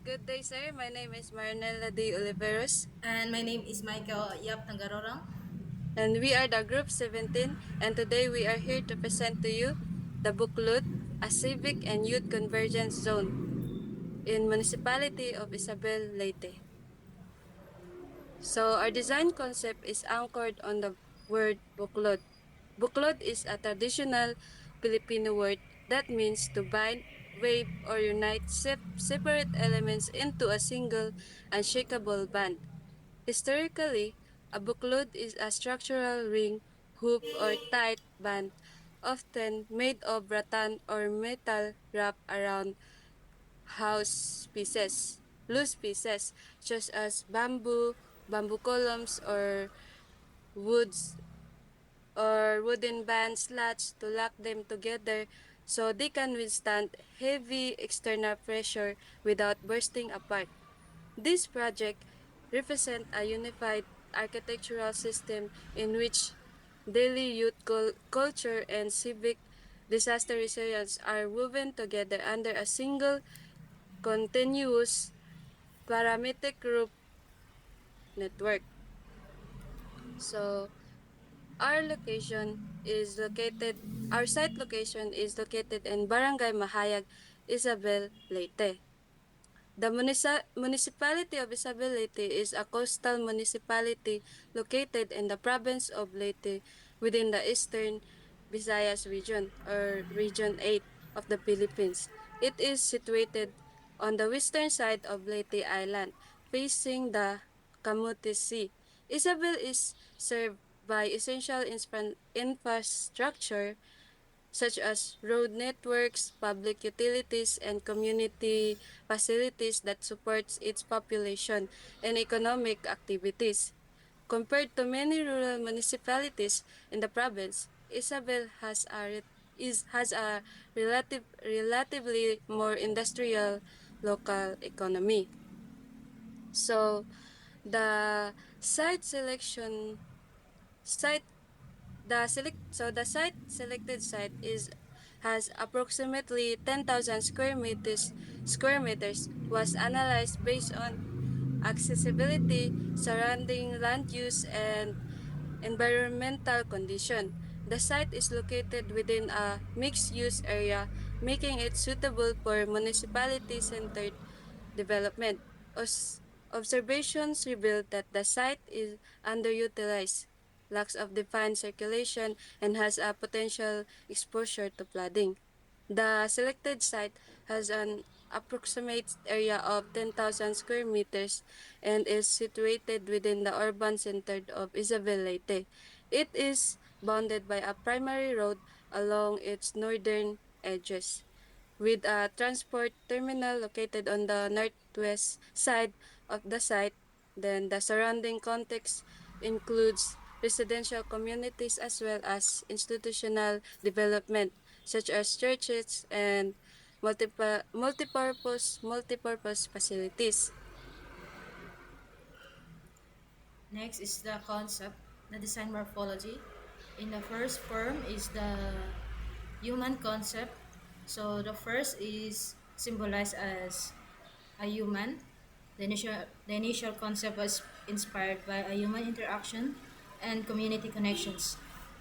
Good day, sir. My name is Marinella de Oliveros, And my name is Michael Yap Tangarorang. and we are the Group 17, and today we are here to present to you the BUKLOD, a civic and youth convergence zone in municipality of Isabel, Leyte. So our design concept is anchored on the word BUKLOD. BUKLOD is a traditional Filipino word that means to bind, wave, or unite separate elements into a single unshakable band. Historically, a buklod is a structural ring, hoop, or tight band, often made of rattan or metal wrapped around loose pieces, such as bamboo columns, or woods wooden band slats to lock them together so they can withstand heavy external pressure without bursting apart. This project represents a unified architectural system in which daily youth culture and civic disaster resilience are woven together under a single continuous parametric group network. So our site location is located in Barangay Mahayag, Isabel, Leyte. The municipality of Isabel Leyte is a coastal municipality located in the province of Leyte within the eastern Visayas region or Region 8 of the Philippines. It is situated on the western side of Leyte Island, facing the Camotes Sea. Isabel is served by essential infrastructure such as road networks, public utilities, and community facilities that supports its population and economic activities. Compared to many rural municipalities in the province, Isabel has a relatively more industrial local economy. So the site selection site the site selected site is has approximately 10,000 square meters was analyzed based on accessibility, surrounding land use, and environmental condition. The site is located within a mixed-use area, making it suitable for municipality-centered development. Observations revealed that the site is underutilized, lacks of defined circulation, and has a potential exposure to flooding. The selected site has an approximate area of 10,000 square meters and is situated within the urban center of Isabel Leyte. It is bounded by a primary road along its northern edges, with a transport terminal located on the northwest side of the site. Then the surrounding context includes residential communities as well as institutional development such as churches and multipurpose facilities. Next is the concept, the design morphology. In the first form is the human concept. So the first is symbolized as a human. The initial concept was inspired by a human interaction and community connections.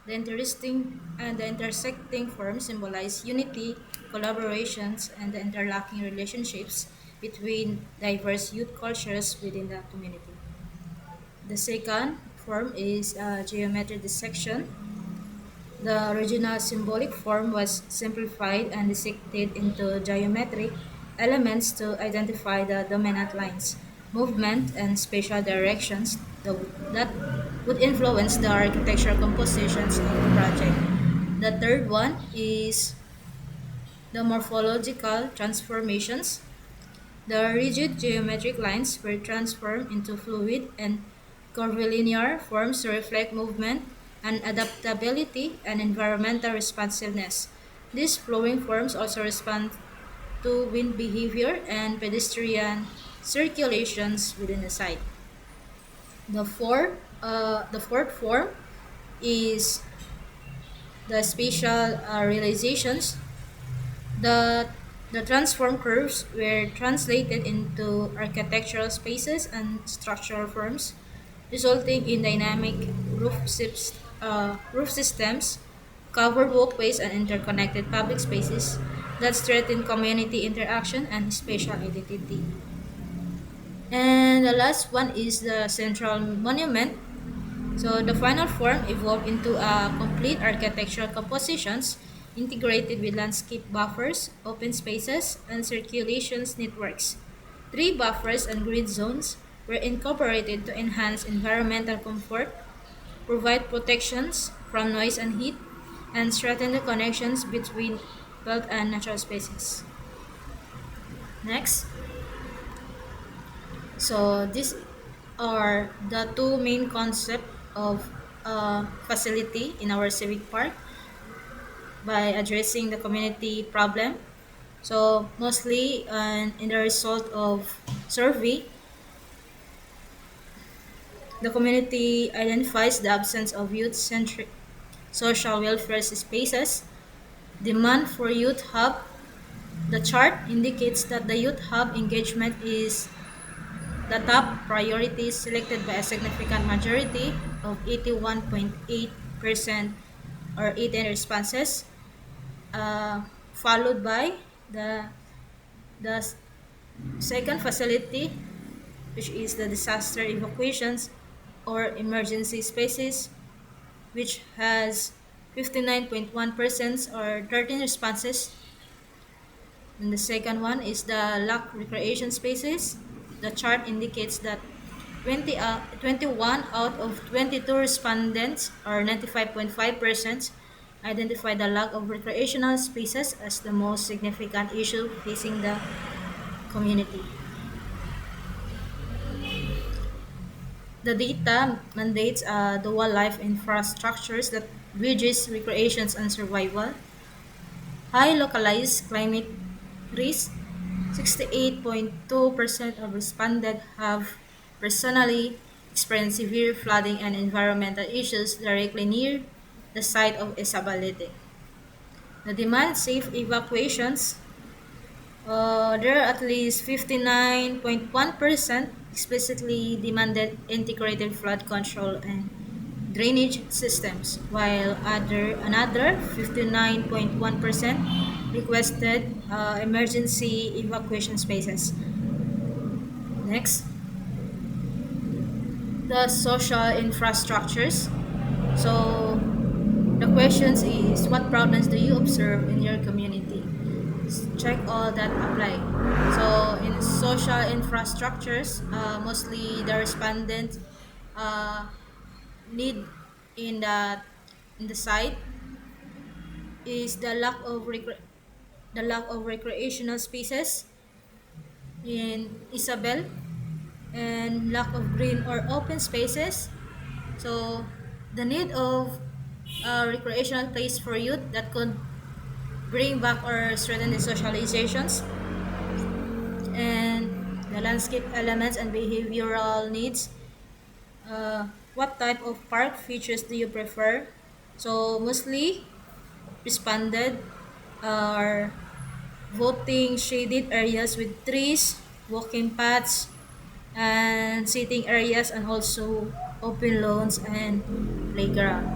The intersecting forms symbolize unity, collaborations, and the interlocking relationships between diverse youth cultures within the community. The second form is a geometric dissection. The original symbolic form was simplified and dissected into geometric elements to identify the dominant lines, movement, and spatial directions that would influence the architectural compositions of the project. The third one is the morphological transformations. The rigid geometric lines were transformed into fluid and curvilinear forms to reflect movement and adaptability and environmental responsiveness. These flowing forms also respond to wind behavior and pedestrian circulations within the site. The fourth form is the spatial realizations. The The transform curves were translated into architectural spaces and structural forms, resulting in dynamic roof systems, covered walkways, and interconnected public spaces that strengthen community interaction and spatial identity. And the last one is the central monument. So the final form evolved into a complete architectural compositions integrated with landscape buffers, open spaces, and circulations networks. Three buffers and grid zones were incorporated to enhance environmental comfort, provide protections from noise and heat, and strengthen the connections between built and natural spaces. Next, so these are the two main concepts of facility in our civic park by addressing the community problem. So mostly in the result of survey, the community identifies the absence of youth-centric social welfare spaces, demand for youth hub. The chart indicates that the youth hub engagement is the top priority selected by a significant majority of 81.8% or 18 responses, followed by the second facility, which is the disaster evacuations or emergency spaces, which has 59.1% or 13 responses. And the second one is the lock recreation spaces. The chart indicates that 21 out of 22 respondents, or 95.5%, identify the lack of recreational spaces as the most significant issue facing the community. The data mandates dual life infrastructures that bridges recreations and survival. High localized climate risk. 68.2% of respondents have personally experienced severe flooding and environmental issues directly near the site of Isabalete. The demand safe evacuations. There are at least 59.1% explicitly demanded integrated flood control and drainage systems, while another 59.1% requested emergency evacuation spaces. Next, the social infrastructures. So the questions is what problems do you observe in your community? Check all that apply. So in social infrastructures, mostly the respondent uh, need in the site is the lack of recreational spaces in Isabel and lack of green or open spaces. So the need of a recreational place for youth that could bring back or strengthen the socializations and the landscape elements and behavioral needs. What type of park features do you prefer? So mostly responded are voting shaded areas with trees, walking paths, and seating areas, and also open lawns and playground.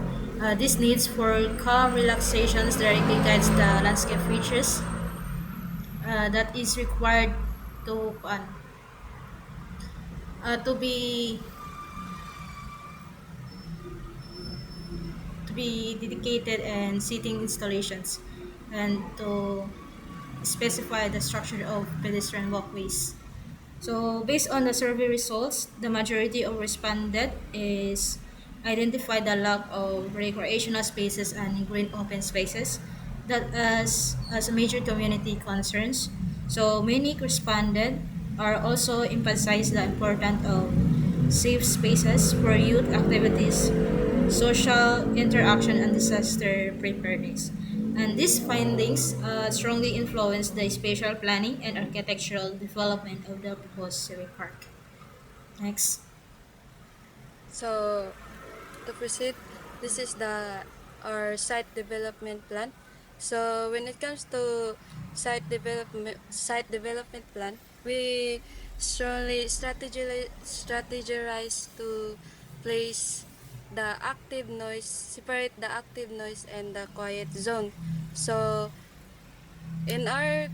This needs for calm relaxations directly guides the landscape features that is required to to be dedicated and seating installations and to specify the structure of pedestrian walkways. So based on the survey results, the majority of responded is identify the lack of recreational spaces and green open spaces that as major community concerns. So many responded are also emphasize the importance of safe spaces for youth activities, social interaction, and disaster preparedness. And these findings strongly influence the spatial planning and architectural development of the proposed civic park. Next. So to proceed, this is the our site development plan. So when it comes to site development plan, we strongly strategize to place the active noise, separate the active noise and the quiet zone. So in our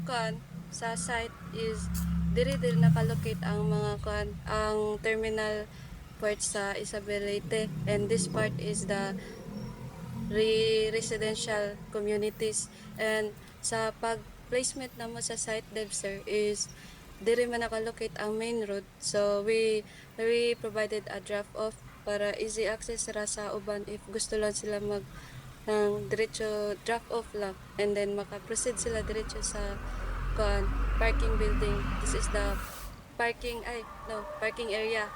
sa site is diri nakalocate ang mga ang terminal port sa Isabelite, and this part is the residential communities. And sa pag-placement namo sa site dev sir is diri man nakalocate ang main road. So we provided a drop off para easy access ra sa uban if gusto lang sila ng diretso drop off lang, and then maka-proceed sila diretso sa parking building. This is the parking area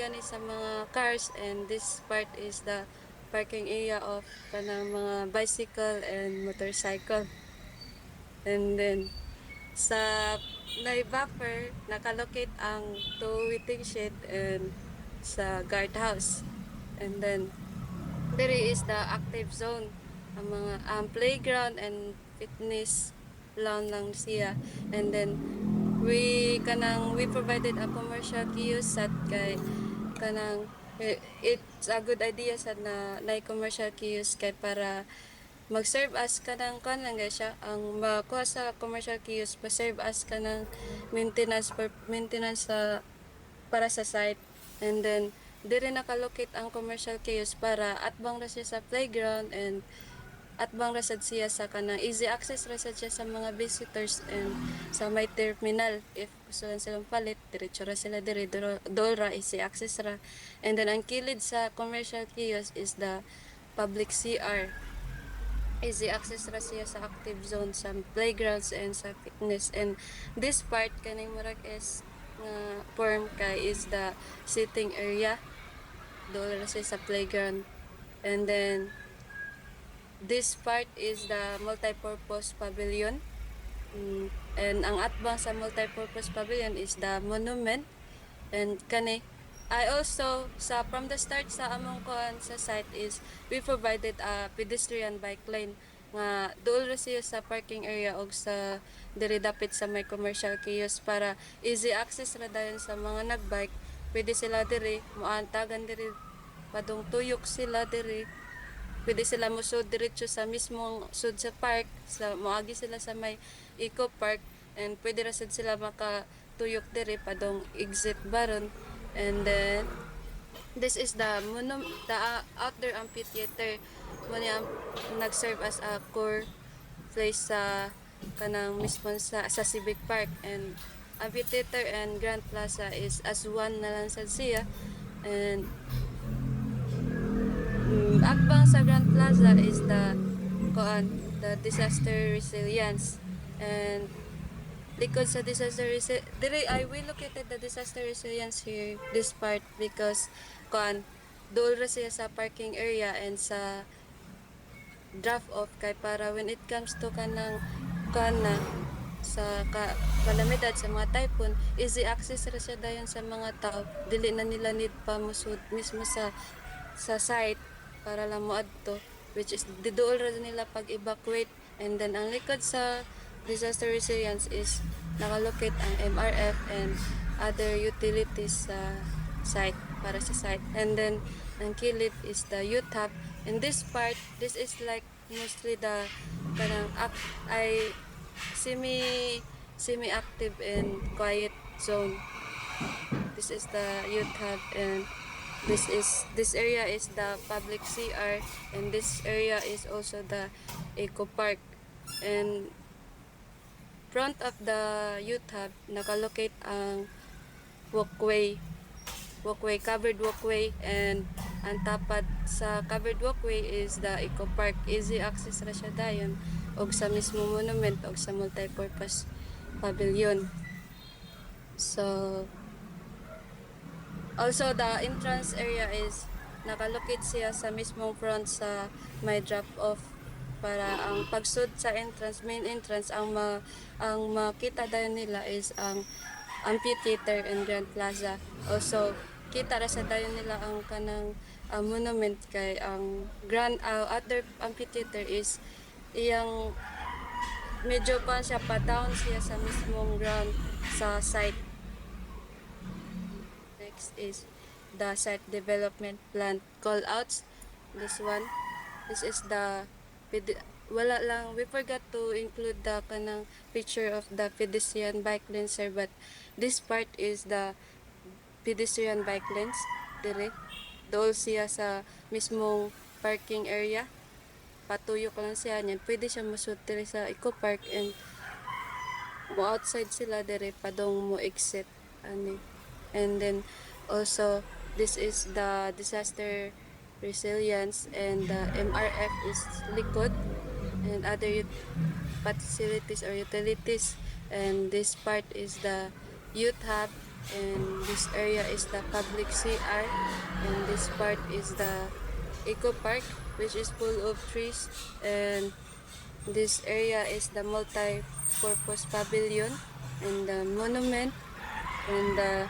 ni sa mga cars, and this part is the parking area of kanang mga bicycle and motorcycle. And then sa buffer nakalocate ang two waiting shed and sa guardhouse. And then there is the active zone, ang mga playground and fitness lang siya. And then we provided a commercial kiosk at kay kanang it's a good idea sad na commercial kiosk kay para mag-serve as kanang lang guys siya ang makuha sa commercial kiosk, pa-serve as kanang maintenance sa para sa site. And then dire nakalocate ang commercial kiosk para atbang ra siya sa playground, and atbang ra sad siya sa kanang easy access ra sad siya sa mga visitors and sa may terminal. If gusto lang silang palit, diretso ra sila dire, dool ra, easy access ra. And then ang kilid sa commercial kiosk is the public CR. Easy access ra siya sa active zone, sa playgrounds and sa fitness. And this part kaning murag is nga form kay is the sitting area, doon ra siya sa playground. And then this part is the multipurpose pavilion. And ang atbang sa multipurpose pavilion is the monument. And kani I also from the start sa among sa site is we provided a pedestrian bike lane nga dool ra siya sa parking area og sa diri dapit sa may commercial kiosk para easy access ra dayon sa mga nagbike. Pwede sila diri moantagan diri, padung tuyok sila diri, pwede sila musud diretso sa mismong sud sa park, sa moagi sila sa may eco park, and pwede ra sad sila makatuyok diri padong exit baron. And then this is the outdoor amphitheater mo niya nag-serve as a core place sa kanang mismo sa Civic Park. And amphitheater and Grand Plaza is as one na lang sad siya. And akbang sa Grand Plaza is the disaster resilience. And because sa disaster resilience, we located the disaster resilience here, this part, because dool ra siya sa parking area and sa drop off kay para when it comes to kanang na sa kalamidad sa mga typhoon, easy access ra siya dayon sa mga tao, dili na nila need pa musud mismo sa site para lang moadto, which is diduol ra nila pag-evacuate. And then ang likod sa disaster resilience is nakalocate ang MRF and other utilities sa site, para sa site. And then ang kilid is the youth hub. In this part, this is like mostly the kanang semi active and quiet zone. This is the youth hub, and this area is the public CR, and this area is also the eco park. And front of the youth hub nakalocate ang walkway, covered walkway, and ang tapat sa covered walkway is the eco park. Easy access ra siya dayon og sa mismo monument og sa multipurpose pavilion. So also the entrance area is nakalocate siya sa mismong front sa may drop off, para ang pagsud sa main entrance, ang makita dayon nila is ang amphitheater and Grand Plaza. Also kita ra sa dayon nila ang kanang monument, kay ang outdoor amphitheater is iyang medyo pa siya pa down siya sa mismong ground sa site. Next is the site development plan call outs. This one, this is the wala lang, we forgot to include the kanang picture of the pedestrian bike lane, sir, but this part is the pedestrian bike lanes dire. Dool siya sa mismong parking area. Patuyok lang siya niyan. Pwede siya masud dire sa Eco Park and mo outside sila dire padong mo exit ani. And then also this is the disaster resilience, and the MRF is likod and other facilities or utilities, and this part is the youth hub, and this area is the public CR, and this part is the eco park which is full of trees, and this area is the multi-purpose pavilion and the monument and the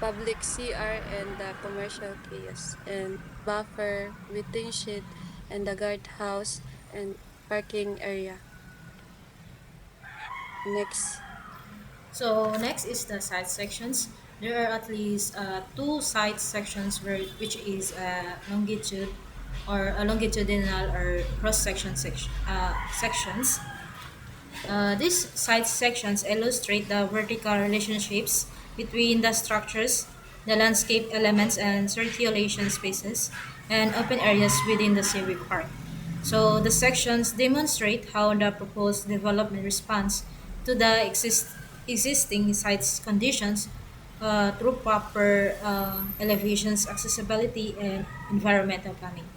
public CR and the commercial kiosk and buffer, waiting shed and the guardhouse and parking area. Next. So next is the side sections. There are at least two side sections which is longitude or longitudinal or cross sections. These side sections illustrate the vertical relationships between the structures, the landscape elements and circulation spaces, and open areas within the Civic Park. So the sections demonstrate how the proposed development responds to the existing site's conditions through proper elevations, accessibility, and environmental planning.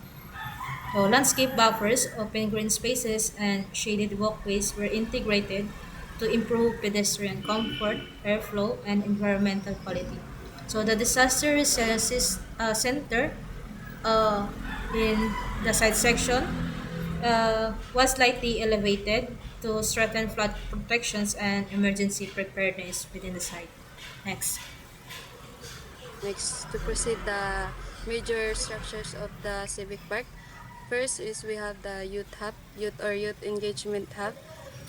So landscape buffers, open green spaces, and shaded walkways were integrated to improve pedestrian comfort, airflow, and environmental quality. So the disaster resilience center uh, in the site section was slightly elevated to strengthen flood protections and emergency preparedness within the site. Next. Next, to proceed the major structures of the Civic Park. First is we have the youth hub, youth engagement hub.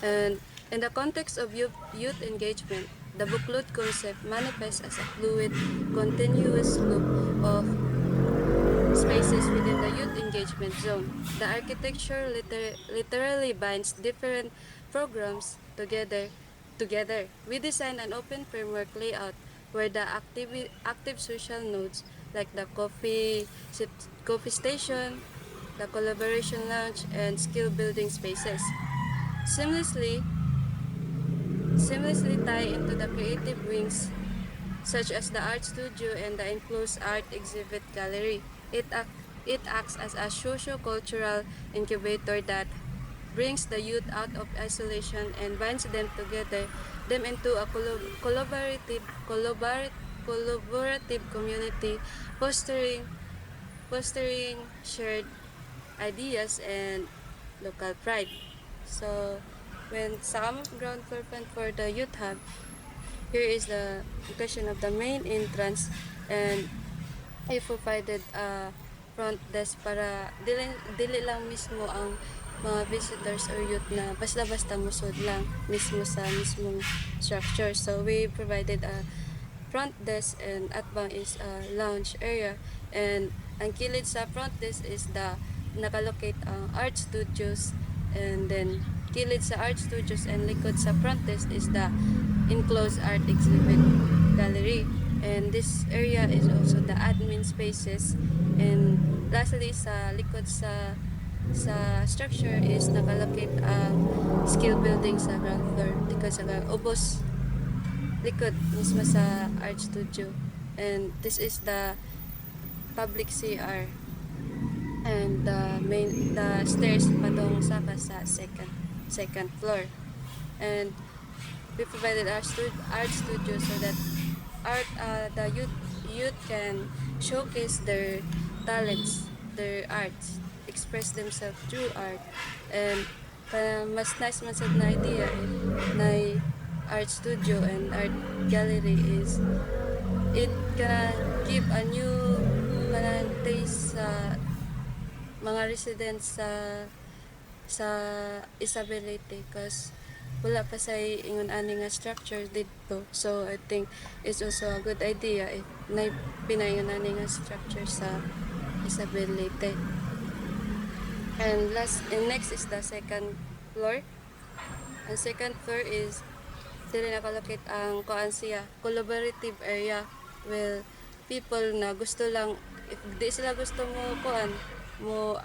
And in the context of youth engagement, the BUKLOD concept manifests as a fluid, continuous loop of spaces within the youth engagement zone. The architecture literally binds different programs together. We design an open framework layout where the active social nodes like the coffee station, the collaboration lounge, and skill building spaces seamlessly seamlessly tie into the creative wings such as the art studio and the enclosed art exhibit gallery. It acts as a socio-cultural incubator that brings the youth out of isolation and binds them into a collaborative community, fostering shared ideas and local pride. So, when sa among ground floor plan for the youth hub, here is the location of the main entrance, and I provided a front desk para dili lang mismo ang mga visitors or youth na basta-basta musod lang mismo sa mismong structure. So we provided a front desk, and atbang is a lounge area, and ang kilid sa front desk is the nakalocate ang art studios, and then kilid sa art studios and likod sa front desk is the enclosed art exhibit gallery, and this area is also the admin spaces, and lastly sa likod sa structure is nakalocate ang skill building sa ground floor likod sa ubos likod mismo sa art studio, and this is the public CR and the stairs padong saka sa second floor, and we provided art studio so that the youth can showcase their talents, their arts, express themselves through art, and mas nice man sad na idea if na art studio and art gallery is it can give a new taste sa mga residents sa sa isability cause wala pa sa ingon ani nga structure dito. So I think it's also a good idea if pinaingon ani nga structure sa isability. And next is the second floor. Ang second floor is dili nakalocate ang kuan siya, collaborative area. Well, people na gusto lang, if di sila gusto mo kuan, mo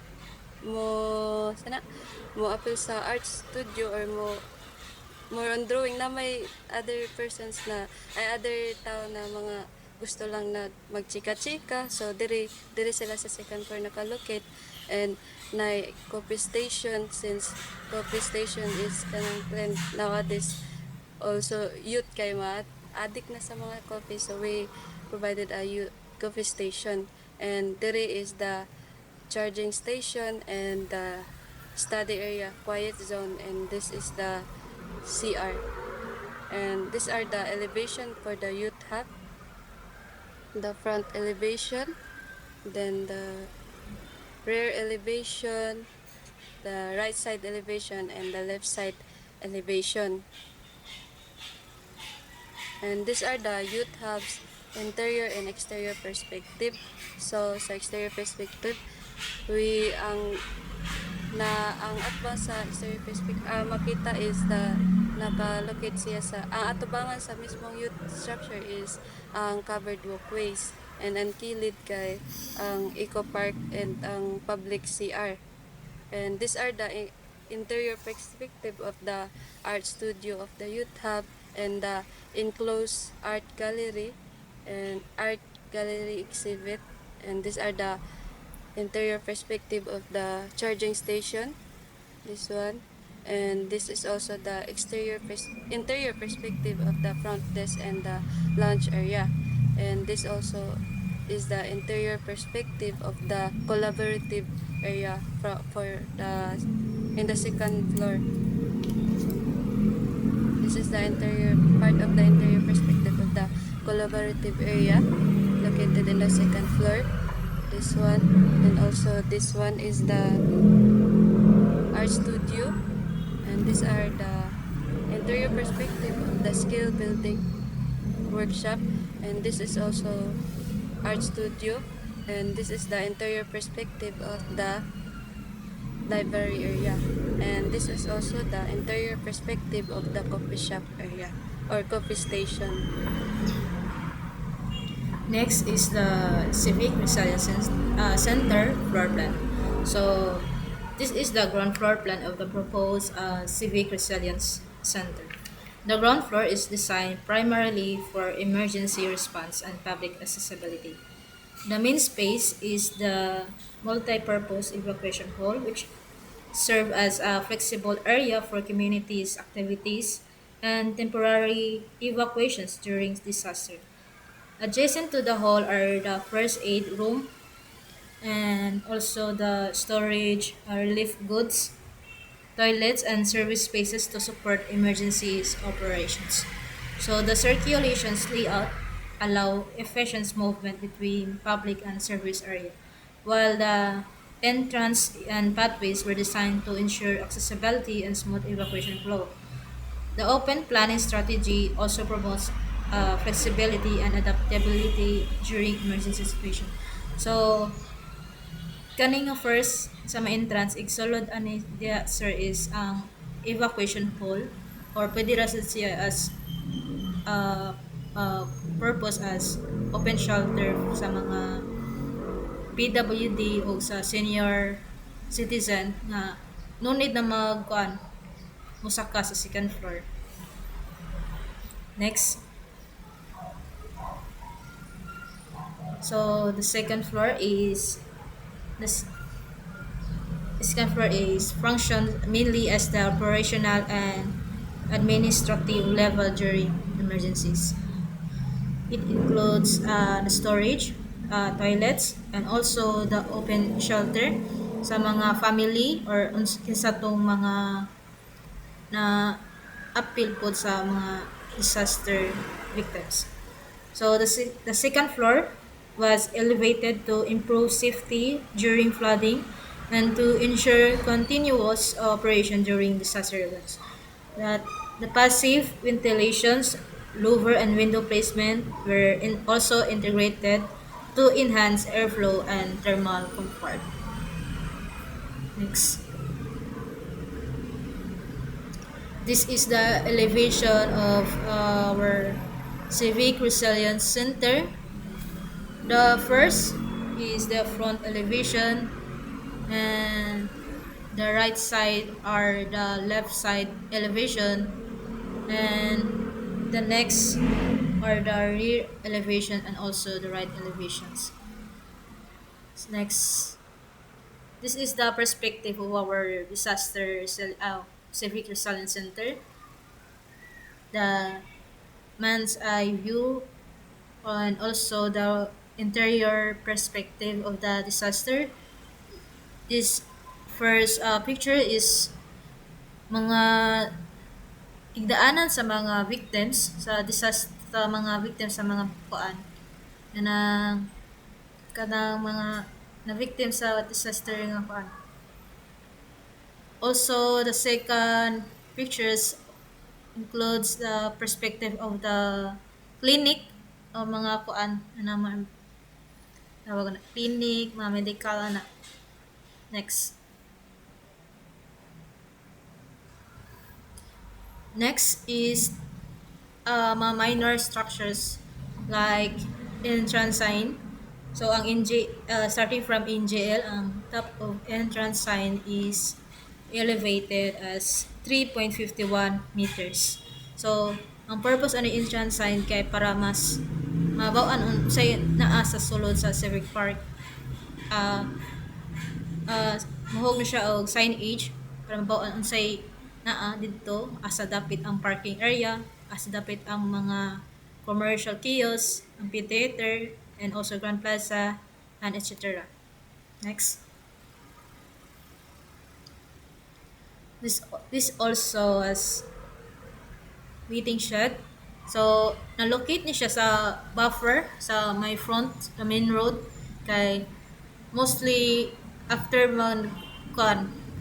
mo sana mo appeal sa art studio or more on drawing na may other persons na ay other tao na mga gusto lang na magchika-chika. So diri sila sa second floor nakalocate, and na coffee station, since coffee station is kanang trend nowadays. Also youth kay addict na sa mga coffee, so we provided a youth coffee station, and diri is the charging station and the study area, quiet zone, and this is the CR. And these are the elevation for the youth hub. The front elevation, then the rear elevation, the right side elevation, and the left side elevation. And these are the youth hub's interior and exterior perspective. So sa exterior perspective, ang atbang sa exterior perspective makita is nakalocate siya sa ang atubangan sa mismong youth structure is ang covered walkways, and ang kilid kay ang eco park and ang public CR. And these are the interior perspective of the art studio of the youth hub and the enclosed art gallery and art gallery exhibit. And these are the interior perspective of the charging station, this one. And this is also the interior perspective of the front desk and the lounge area. And this also is the interior perspective of the collaborative area for the in the second floor. This is the interior part of the interior perspective of the collaborative area located in the second floor. This one, and also this one is the art studio, and these are the interior perspective of the skill building workshop, and this is also art studio, and this is the interior perspective of the library area, and this is also the interior perspective of the coffee shop area or coffee station. Next is the Civic Resilience Center floor plan. So, this is the ground floor plan of the proposed Civic Resilience Center. The ground floor is designed primarily for emergency response and public accessibility. The main space is the multi-purpose evacuation hall, which serve as a flexible area for communities, activities, and temporary evacuations during disaster. Adjacent to the hall are the first aid room and also the storage, relief goods, toilets, and service spaces to support emergencies operations. So the circulations layout allow efficient movement between public and service area, while the entrance and pathways were designed to ensure accessibility and smooth evacuation flow. The open planning strategy also promotes flexibility and adaptability during emergency situation. So, kaning nga first sa ma-entrance, igsulod ani dia sir is ang evacuation hall, or pwede ra sad siya as uh, uh, purpose as open shelter sa mga PWD o sa senior citizen nga no need na magkuan musaka sa second floor. Next. So the second floor is this second floor is functions mainly as the operational and administrative level during emergencies. It includes the storage, toilets, and also the open shelter sa mga family or kinsa tong mga na appeal po sa mga disaster victims. So the second floor was elevated to improve safety during flooding and to ensure continuous operation during disaster events. That the passive ventilations, louver and window placement were also integrated to enhance airflow and thermal comfort. Next. This is the elevation of our Civic Resilience Center. The first is the front elevation, and the right side are the left side elevation, and the next are the rear elevation and also the right elevations. Next, this is the perspective of our Civic Resilience Center. The man's eye view and also the interior perspective of the disaster. This first picture is mga igdaanan sa mga victims sa disaster, sa mga victims sa mga kuan kanang kanang mga na victim sa disaster nga kuan. Also, the second pictures includes the perspective of the clinic o mga kuan na mga tawag na clinic, mga medical na. Next. Next is mga minor structures like entrance sign. So ang starting from NGL, ang top of entrance sign is elevated as 3.51 meters. So ang purpose ano entrance sign kay para mas mabaw-an say naa sa sulod sa Civic Park. Uh, uh, Mahog na siya og signage para mabaw-an unsay naa didto asa dapit ang parking area, asa dapit ang mga commercial kiosks, amphitheater, and also Grand Plaza, and etc. Next. This also has waiting shed. So, na-locate ni siya sa buffer sa my front, the main road. Kay mostly after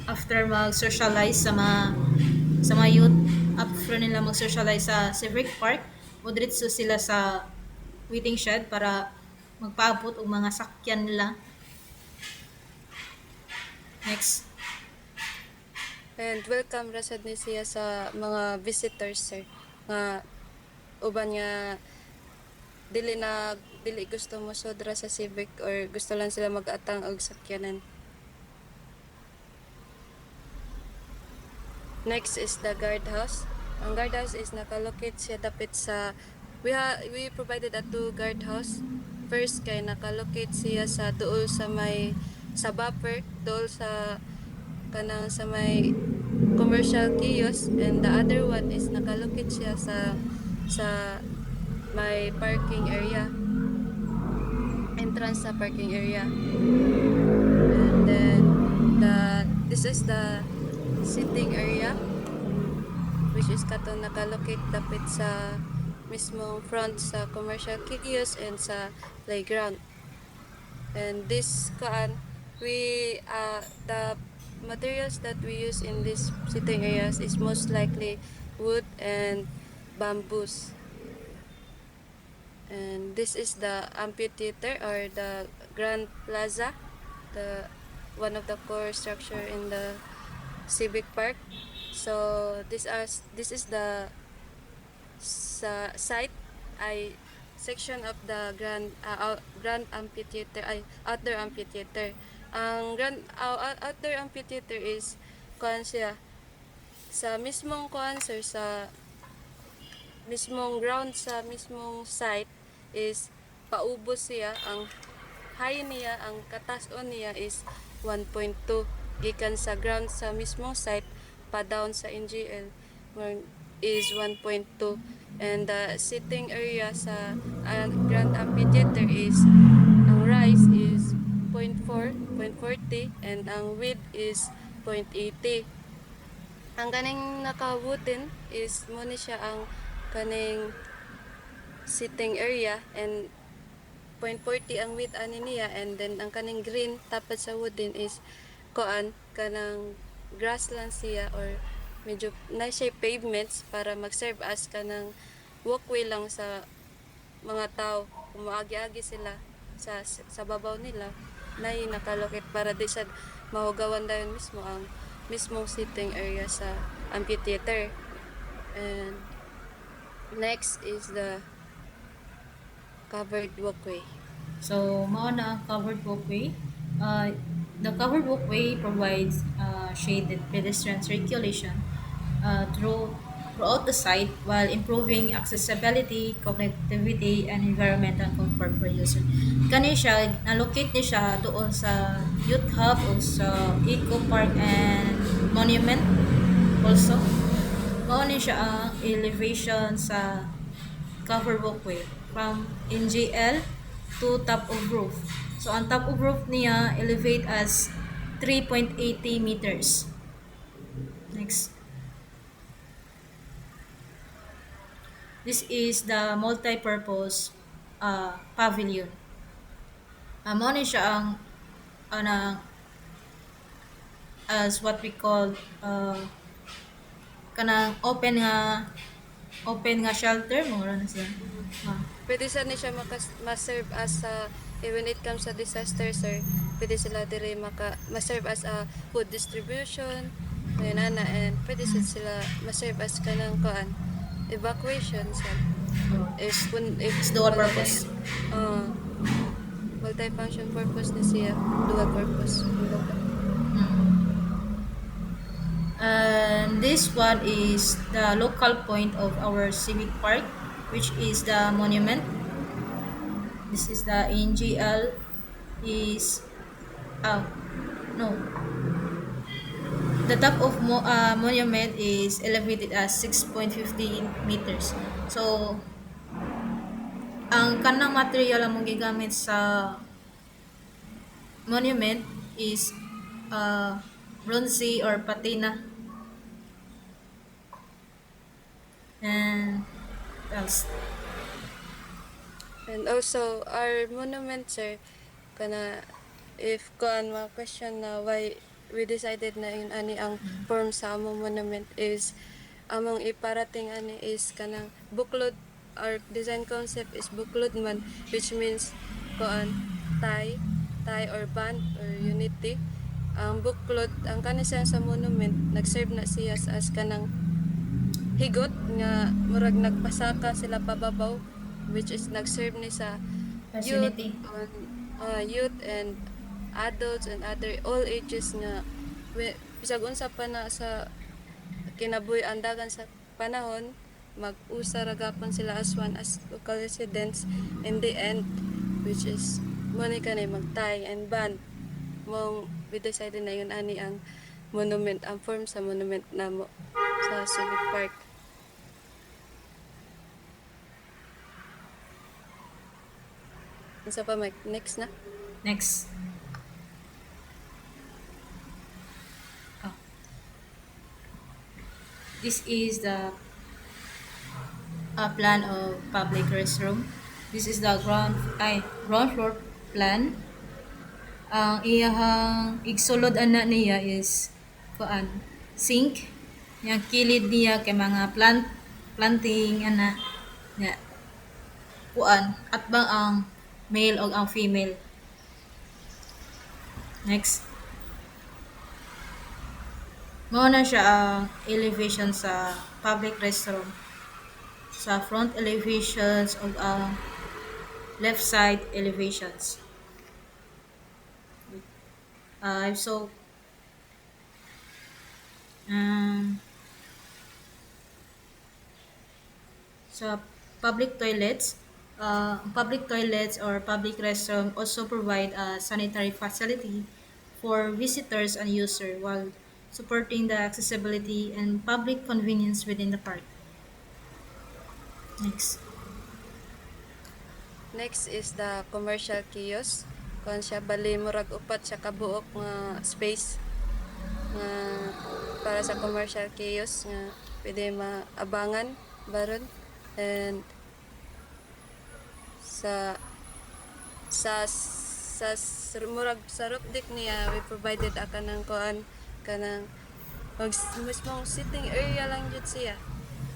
after mag-socialize sa mga youth, after nila mag-socialize sa Civic Park, mudritso sila sa waiting shed para magpaabot og mga sakyan nila. Next. And welcome ra sad ni siya sa mga visitors, sir. Nga uban nga dili gusto mo sodra sa Civic or gusto lang sila mag-atang og sakyanan. Next is the guardhouse. Ang guardhouse is nakalocate siya dapit sa we provided a two guardhouse. First kay nakalocate siya sa duol sa may sa buffer, duol sa kanang sa may commercial kiosk, and the other one is nakalocate siya sa may parking area, entrance sa parking area. And then this is the sitting area, which is katong nakalocate dapit sa mismong front sa commercial kiosk and sa playground. And this the materials that we use in these sitting areas is most likely wood and bamboos. And this is the amphitheater or the Grand Plaza, the one of the core structure in the Civic Park. So this is the site section of the Grand Amphitheater outdoor amphitheater. Ang outdoor amphitheater is kuan siya sa mismong kuan sir, sa mismong ground sa mismong site is paubos siya. Ang high niya, ang katason niya is 1.2 gikan sa ground sa mismong site pa down sa NGL is 1.2, and the sitting area sa Grand Amphitheater is ang rise is 0.40 and ang width is 0.80. Ang kaning nakabutin is mo ni siya ang kaning sitting area, and 0.40 ang width ani niya, and then ang kaning green tapat sa wooden is kuan kanang grassland siya or medyo na siya pavements para mag-serve as kanang walkway lang sa mga tao kung moagi-agi sila sa babaw nila nay nakalokit para di sad mahugawan dayon mismo ang mismong sitting area sa amphitheater. And next is the covered walkway. So, mao na ang covered walkway. Uh, the covered walkway provides shaded pedestrian circulation throughout the site while improving accessibility, connectivity, and environmental comfort for users. Kani siya, na-locate ni siya doon sa Youth Hub o sa Eco Park and Monument also. Mao ni siya ang elevation sa cover walkway from NGL to top of roof. So, ang top of roof niya elevate as 3.80 meters. Next. This is the multi-purpose pavilion. Mao ni siya ang ana as what we call kanang open nga shelter mo na siya. Mm. Ah, Pwede sa ni siya ma-serve as sa when it comes sa disaster sir, pwede sila dire ma-serve as a food distribution ngayon ana and pwede sila ma-serve as kanang kuan evacuation sad if it's dual wala day purpose. uh, multi-function purpose ni siya dual purpose kumbaga. And this one is the local point of our civic park, which is the monument. This is the NGL is oh no. The top of monument is elevated as 6.15 meters. So ang kanang material ang mong gigamit sa monument is bronze or patina and what else? And also our monument sir kana if kuan mga question na why we decided na yun ani ang form sa among monument is among iparating ani is kanang buklod. Our design concept is buklod man which means kuan tie or band or unity. Ang buklod ang kanisang sa monument nagserve na siya as kanang higot nga murag nagpasaka sila pababaw which is nagserve ni sa As youth unity. on youth and adults and other all ages nga bisag unsa pa na sa kinabuhi andagan sa panahon mag-usa ra gapon sila as one as local residents in the end which is mo ni kanay magtay and band mong we decided na yun ani ang monument ang form sa monument namo sa Civic Park. Unsa pa Mike? Next na. Next. Oh. This is the plan of public restroom. This is the ground floor plan. Ang iyahang igsulod ana niya is kuan sink. Yang kilid niya kay mga planting ana nga kuan at bang ang male o ang female. Next. Mao na siya ang elevation sa public restroom. Sa front elevations o ang left side elevations. So, um, sa public toilets or public restroom also provide a sanitary facility for visitors and users while supporting the accessibility and public convenience within the park. Next. Next is the commercial kiosk. Kuan siya bali murag upat siya kabuok nga space nga para sa commercial kiosk nga pwede maabangan baron and sa murag sa roof deck niya we provided a kanang kuan kanang mismong sitting area lang jud siya.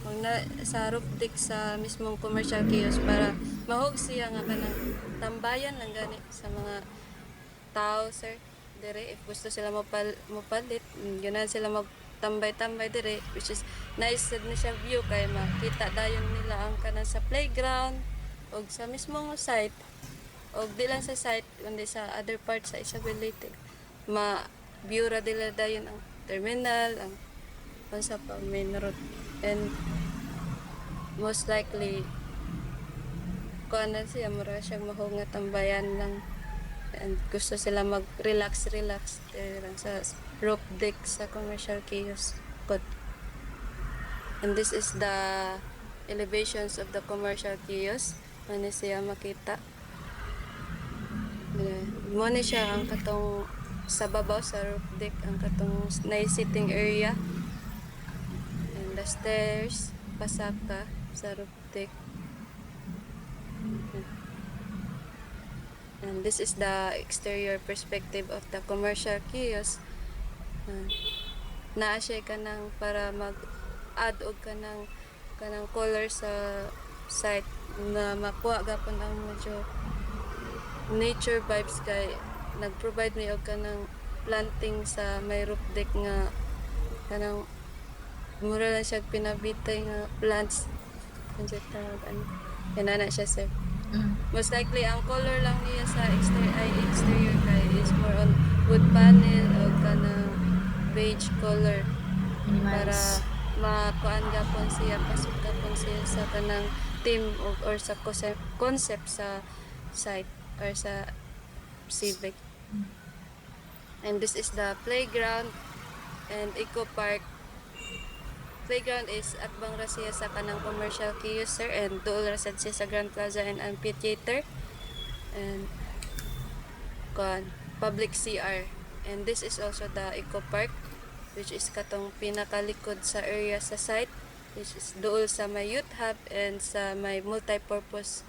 Mag na, sa roof deck sa mismong commercial kiosk para mahog siya nga kanang tambayan lang gani sa mga tao sir dire if gusto sila mopalit ganahan sila magtambay-tambay dire which is nice sad na siya view kay makita dayon nila ang kanang sa playground og sa mismong site og di lang sa site kundi sa other parts sa Isabelite ma view ra dila dayon ang terminal ang sa pa main road and most likely kuan na siya mura siya mahog nga tambayan lang and gusto sila mag-relax lang sa roof deck sa commercial kiosk kot. And this is the elevations of the commercial kiosk ano siya makita mo ni siya ang katong sa babaw sa roof deck ang katong nice sitting area and the stairs pasaka sa roof deck. And this is the exterior perspective of the commercial kiosk. Naa siya kanang para mag-add og kanang color sa site na makuha gapon ang medyo nature vibes kay nag-provide mi og kanang planting sa may roof deck nga kanang mura lang siya pinabitay nga plants. Ano na siya sir. Most likely ang color lang niya sa exterior kay is more on wood panel o kanang beige color para makuan gapon siya pasok gapon siya sa kanang theme or sa concept sa site or sa Civic. And this is the playground and eco park. Playground is atbang ra siya sa kanang commercial kiosk sir and dool ra sad siya sa Grand Plaza and Amphitheater and public CR. And this is also the eco park which is katong pinakalikod sa area sa site which is dool sa may youth hub and sa may multi-purpose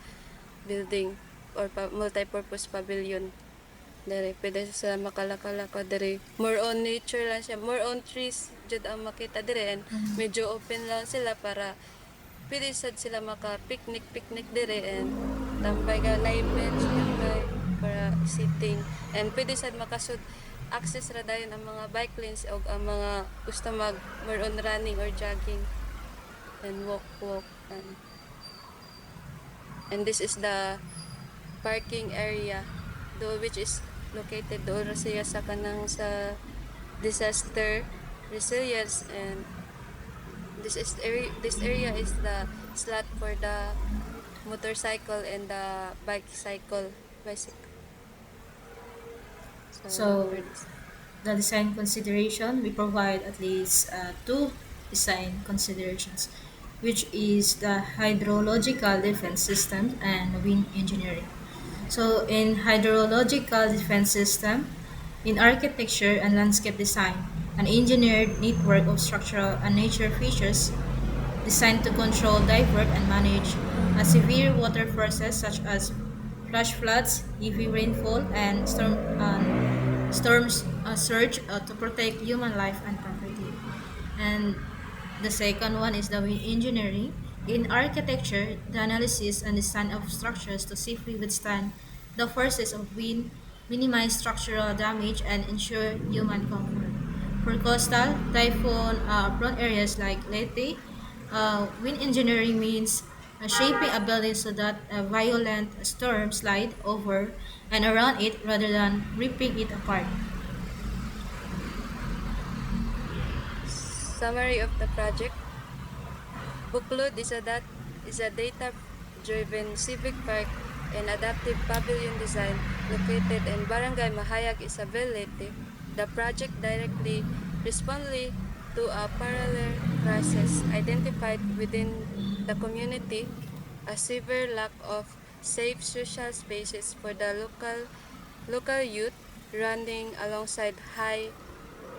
building or multi-purpose pavilion. Dari pwede sila makalaka-laka dari more on nature lang siya, more on trees jud ang makita dire and medyo open lang sila para pwede sad sila maka picnic dire and tambay ka live bench tambay para sitting and pwede sad makasud access ra dayon ang mga bike lanes o ang mga gusto mag more on running or jogging and walk and this is the parking area which is located doon siya sa kanang sa disaster resilience and this area is the slot for the motorcycle and the bicycle. So the design consideration, we provide at least two design considerations, which is the hydrological defense system and wind engineering. So in hydrological defense system, in architecture and landscape design, an engineered network of structural and nature features designed to control, divert, and manage severe water forces such as flash floods, heavy rainfall, and storms surge to protect human life and property. And the second one is the wind engineering. In architecture, the analysis and design of structures to safely withstand the forces of wind, minimize structural damage, and ensure human comfort. For coastal, typhoon-prone areas like Leyte, wind engineering means shaping a building so that a violent storm slide over and around it rather than ripping it apart. Summary of the project. BUKLOD is a data-driven civic park and adaptive pavilion design located in Barangay Mahayag, Isabelite. The project directly responded to a parallel crisis identified within the community, a severe lack of safe social spaces for the local youth running alongside high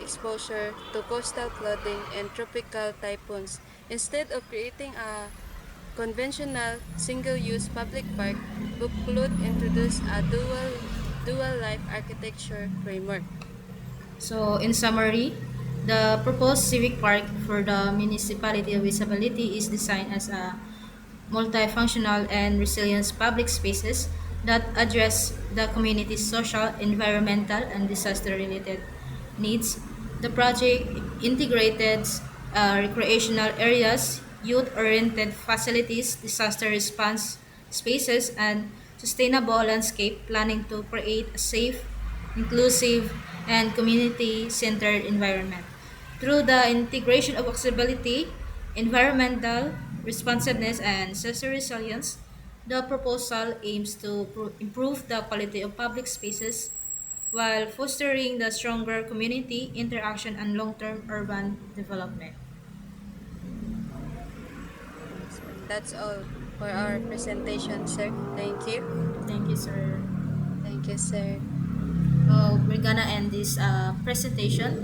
exposure to coastal flooding and tropical typhoons. Instead of creating a conventional single-use public park, BUKLOD introduced a dual dual life architecture framework. So, in summary, the proposed civic park for the municipality of Isabeliti is designed as a multifunctional and resilient public spaces that address the community's social, environmental, and disaster-related needs. The project integrated recreational areas, youth-oriented facilities, disaster response spaces, and sustainable landscape planning to create a safe, inclusive, and community-centered environment. Through the integration of accessibility, environmental responsiveness, and social resilience, the proposal aims to improve the quality of public spaces while fostering the stronger community interaction and long-term urban development. So that's all for our presentation, sir. Thank you. Thank you, sir. Thank you, sir. We're gonna end this presentation.